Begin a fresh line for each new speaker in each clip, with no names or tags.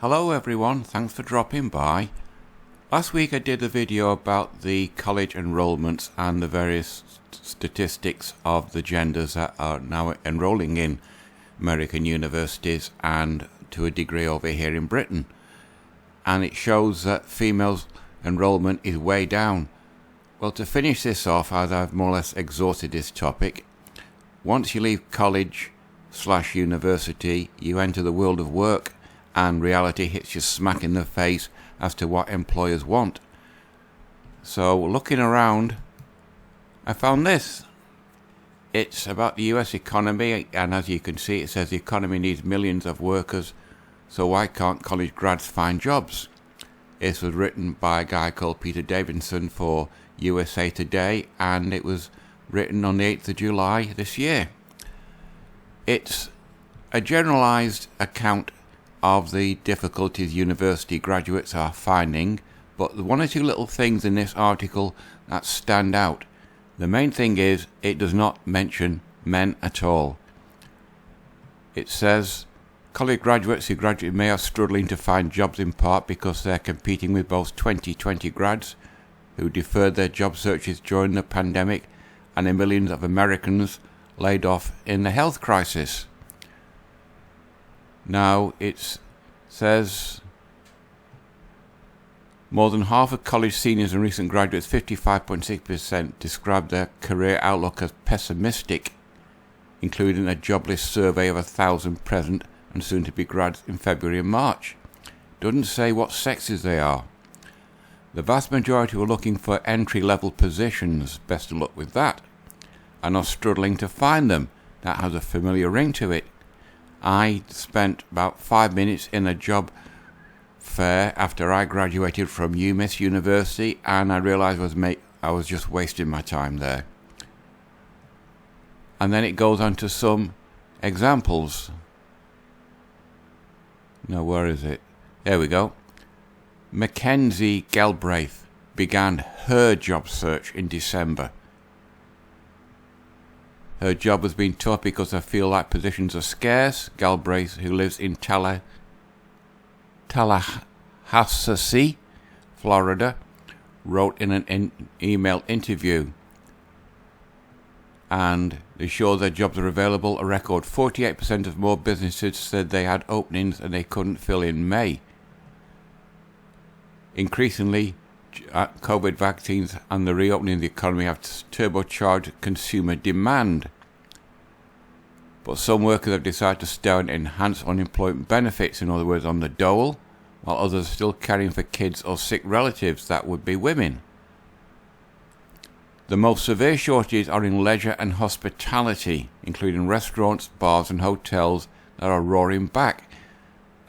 Hello everyone, thanks for dropping by. Last week I did a video about the college enrollments and the various statistics of the genders that are now enrolling in American universities and to a degree over here in Britain. And it shows that females enrollment is way down. Well, to finish this off, as I've more or less exhausted this topic, once you leave college/university, you enter the world of work, and reality hits you smack in the face as to what employers want. So, looking around, I found this. It's about the US economy, and as you can see, it says the economy needs millions of workers, so why can't college grads find jobs? This was written by a guy called Peter Davidson for USA Today, and it was written on the 8th of July this year. It's a generalized account of the difficulties university graduates are finding, but the one or two little things in this article that stand out. The main thing is it does not mention men at all. It says college graduates who graduate may are struggling to find jobs in part because they're competing with both 2020 grads who deferred their job searches during the pandemic and the millions of Americans laid off in the health crisis. Now it says more than half of college seniors and recent graduates, 55.6%, described their career outlook as pessimistic, including a jobless survey of 1,000 present and soon-to-be grads in February and March. Doesn't say what sexes they are. The vast majority were looking for entry-level positions, best of luck with that, and are struggling to find them. That has a familiar ring to it. I spent about 5 minutes in a job fair after I graduated from UMass University, and I realized I was just wasting my time there. And then it goes on to some examples. Now, where is it? There we go. Mackenzie Galbraith began her job search in December. Her job has been tough because I feel like positions are scarce. Galbraith, who lives in Tallahassee, Florida, wrote in an email interview. And they show their jobs are available. A record 48% of more businesses said they had openings and they couldn't fill in May. Increasingly, COVID vaccines and the reopening of the economy have turbocharged consumer demand. But some workers have decided to stay on enhanced unemployment benefits, in other words, on the dole, while others are still caring for kids or sick relatives, that would be women. The most severe shortages are in leisure and hospitality, including restaurants, bars and hotels that are roaring back.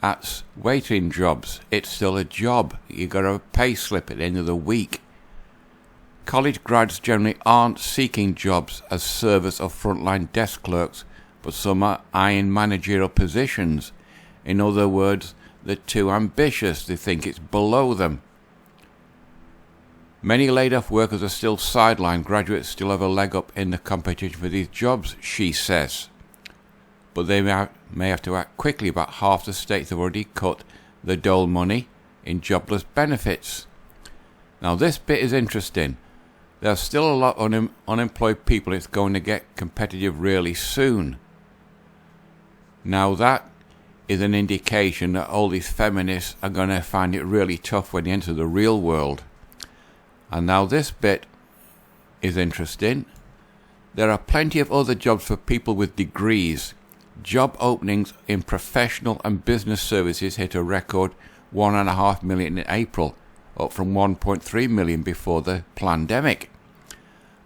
That's waiting jobs. It's still a job. You got a pay slip at the end of the week. College grads generally aren't seeking jobs as servers or frontline desk clerks, but some are eyeing managerial positions. In other words, they're too ambitious. They think it's below them. Many laid-off workers are still sidelined. Graduates still have a leg up in the competition for these jobs, she says. But they may have to act quickly. About half the states have already cut the dole money in jobless benefits. Now this bit is interesting. There's still a lot of unemployed people. It's going to get competitive really soon. Now that is an indication that all these feminists are going to find it really tough when they enter the real world. And now this bit is interesting. There are plenty of other jobs for people with degrees. Job openings in professional and business services hit a record 1.5 million in April, up from 1.3 million before the pandemic.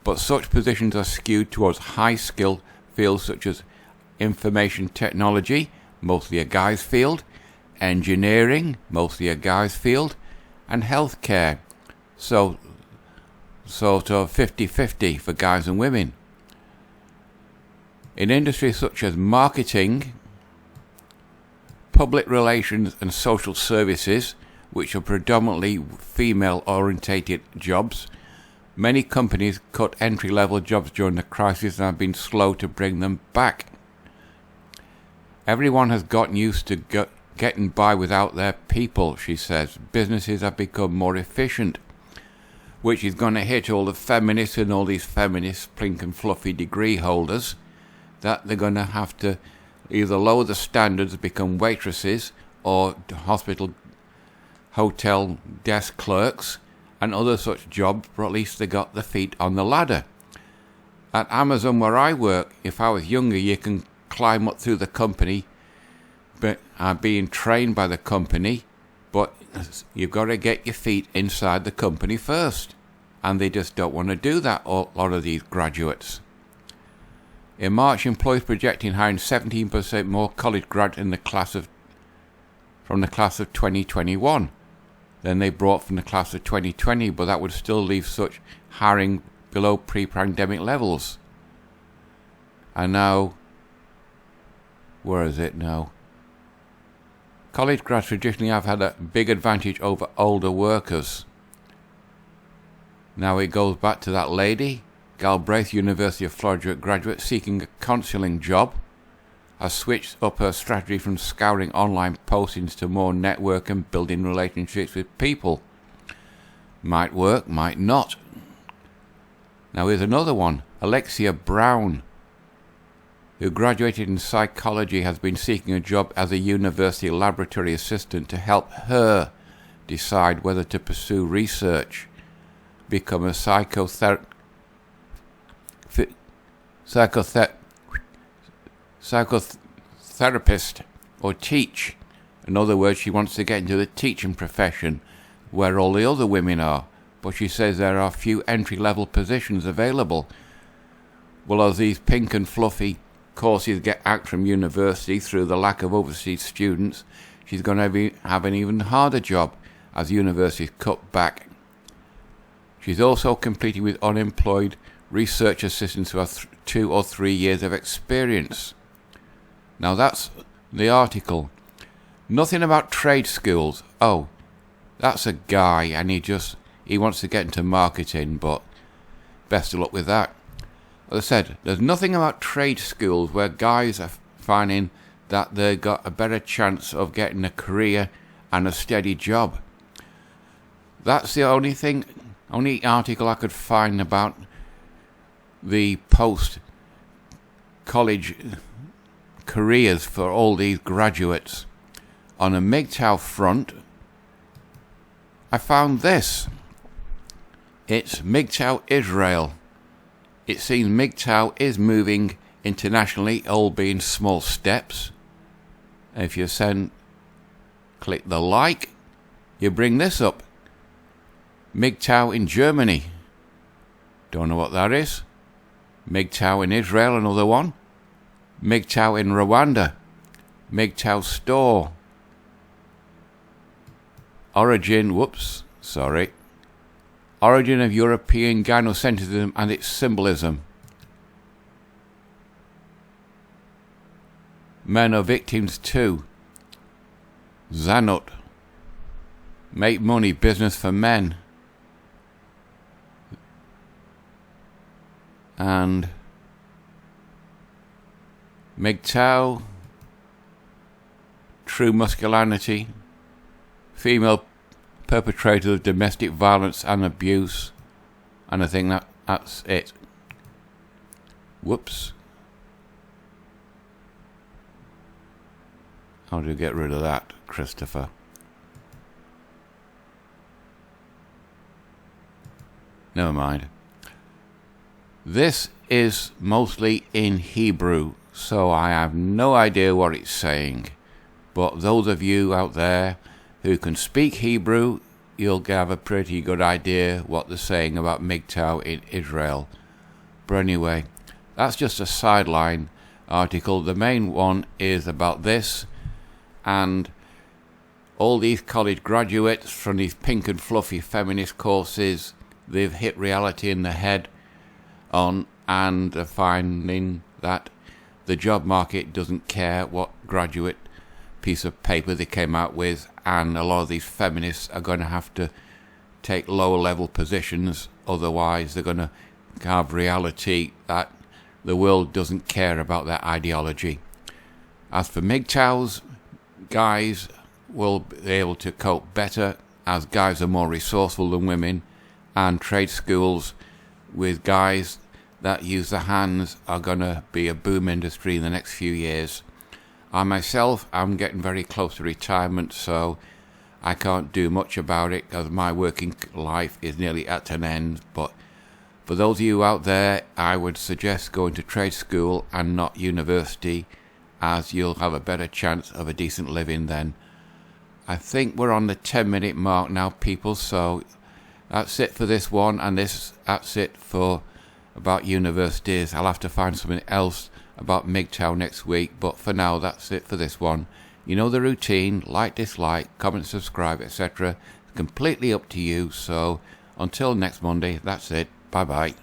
But such positions are skewed towards high-skilled fields such as information technology, mostly a guy's field, engineering, mostly a guy's field, and healthcare, so sort of 50-50 for guys and women. In industries such as marketing, public relations and social services, which are predominantly female-orientated jobs, many companies cut entry-level jobs during the crisis and have been slow to bring them back. Everyone has gotten used to getting by without their people, she says. Businesses have become more efficient, which is going to hit all the feminists and all these feminist pink and fluffy degree holders, that they're going to have to either lower the standards, become waitresses or hotel desk clerks and other such jobs, but at least they got their feet on the ladder. At Amazon, where I work, if I was younger, you can climb up through the company, but being trained by the company, but you've got to get your feet inside the company first. And they just don't want to do that, a lot of these graduates. In March, employers projecting hiring 17% more college graduates from the class of 2021 than they brought from the class of 2020, but that would still leave such hiring below pre-pandemic levels. And now, where is it now? College grads traditionally have had a big advantage over older workers. Now it goes back to that lady, Galbraith, University of Florida graduate seeking a counselling job, has switched up her strategy from scouring online postings to more network and building relationships with people. Might work, might not. Now here's another one. Alexia Brown, who graduated in psychology, has been seeking a job as a university laboratory assistant to help her decide whether to pursue research, become a psychotherapist, or teach. In other words, she wants to get into the teaching profession where all the other women are, but she says there are few entry-level positions available. Well, as these pink and fluffy courses get axed from university through the lack of overseas students, she's going to have an even harder job as universities cut back. She's also competing with unemployed research assistants who have 2 or 3 years of experience. Now that's the article. Nothing about trade schools. Oh, that's a guy and he wants to get into marketing, but best of luck with that. As I said, there's nothing about trade schools where guys are finding that they've got a better chance of getting a career and a steady job. That's the only article I could find about the post-college careers for all these graduates. On a MGTOW front, I found this. It's MGTOW Israel. It seems MGTOW is moving internationally, albeit in small steps. If you click the like, you bring this up. MGTOW in Germany. Don't know what that is. MGTOW in Israel, another one. MGTOW in Rwanda. MGTOW store. Origin of European gynocentrism and its symbolism. Men are victims too. Zanut. Make money, business for men. And MGTOW, true masculinity, female perpetrators of domestic violence and abuse, and I think that's it. Whoops. How do you get rid of that, Christopher? Never mind. This is mostly in Hebrew, so I have no idea what it's saying. But those of you out there who can speak Hebrew, you'll have a pretty good idea what they're saying about MGTOW in Israel. But anyway, that's just a sideline article. The main one is about this, and all these college graduates from these pink and fluffy feminist courses, they've hit reality in the head on, and are finding that the job market doesn't care what graduate piece of paper they came out with, and a lot of these feminists are going to have to take lower level positions, otherwise they're going to have reality that the world doesn't care about their ideology. As for MGTOWs, guys will be able to cope better, as guys are more resourceful than women, and trade schools with guys that use their hands are going to be a boom industry in the next few years. I myself am getting very close to retirement, so I can't do much about it because my working life is nearly at an end. But for those of you out there, I would suggest going to trade school and not university, as you'll have a better chance of a decent living then. I think we're on the 10-minute mark now, people, so that's it for this one, and that's it for about universities. I'll have to find something else about MGTOW next week, but for now, that's it for this one. You know the routine: like, dislike, comment, subscribe, etc. It's completely up to you, so until next Monday, that's it. Bye-bye.